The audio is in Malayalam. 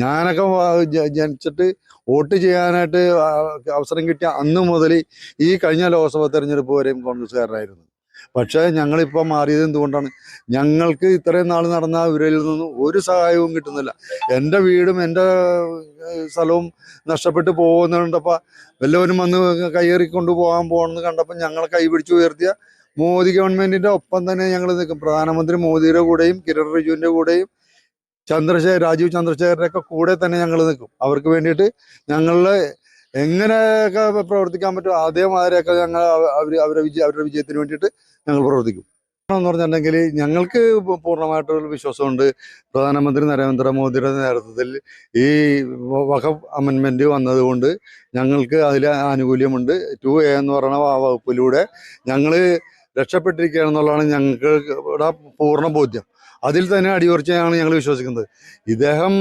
ഞാനൊക്കെ ജനിച്ചിട്ട് വോട്ട് ചെയ്യാനായിട്ട് അവസരം കിട്ടിയ അന്ന് മുതൽ ഈ കഴിഞ്ഞ ലോക്സഭാ തെരഞ്ഞെടുപ്പ് വരെയും കോൺഗ്രസ്സുകാരനായിരുന്നു. പക്ഷേ ഞങ്ങളിപ്പോൾ മാറിയത് എന്തുകൊണ്ടാണ്? ഞങ്ങൾക്ക് ഇത്രയും നാൾ നടന്ന ഇവരിൽ നിന്നും ഒരു സഹായവും കിട്ടുന്നില്ല. എൻ്റെ വീടും എൻ്റെ സ്ഥലവും നഷ്ടപ്പെട്ടു പോകുന്നുണ്ടപ്പോൾ വല്ലവരും വന്ന് കയ്യേറിക്കൊണ്ട് പോകാമെന്ന് കണ്ടപ്പോൾ ഞങ്ങൾ കൈപിടിച്ച് ഉയർത്തിയ മോദി ഗവൺമെന്റിന്റെ ഒപ്പം തന്നെ ഞങ്ങൾ നിൽക്കും. പ്രധാനമന്ത്രി മോദിയുടെ കൂടെയും കിരൺ റിജുവിന്റെ കൂടെയും രാജീവ് ചന്ദ്രശേഖരന്റെ ഒക്കെ കൂടെ തന്നെ ഞങ്ങൾ നിൽക്കും. അവർക്ക് വേണ്ടിയിട്ട് ഞങ്ങളെ എങ്ങനെയൊക്കെ പ്രവർത്തിക്കാൻ പറ്റും അതേമാതിരിയൊക്കെ ഞങ്ങൾ അവരുടെ വിജയത്തിന് വേണ്ടിയിട്ട് ഞങ്ങൾ പ്രവർത്തിക്കും എന്ന് പറഞ്ഞിട്ടുണ്ടെങ്കിൽ ഞങ്ങൾക്ക് പൂർണ്ണമായിട്ടുള്ള വിശ്വാസമുണ്ട്. പ്രധാനമന്ത്രി നരേന്ദ്രമോദിയുടെ നേതൃത്വത്തിൽ ഈ വഖഫ് അമെൻമെന്റ് വന്നതുകൊണ്ട് ഞങ്ങൾക്ക് അതിൽ ആനുകൂല്യമുണ്ട്. 2A എന്ന് പറയുന്ന വകുപ്പിലൂടെ ഞങ്ങൾ രക്ഷപ്പെട്ടിരിക്കുകയാണെന്നുള്ളതാണ് ഞങ്ങൾക്ക് ഇവിടെ പൂർണ്ണ ബോധ്യം. അതിൽ തന്നെ അടിയുറച്ചാണ് ഞങ്ങൾ വിശ്വസിക്കുന്നത്. ഇദ്ദേഹം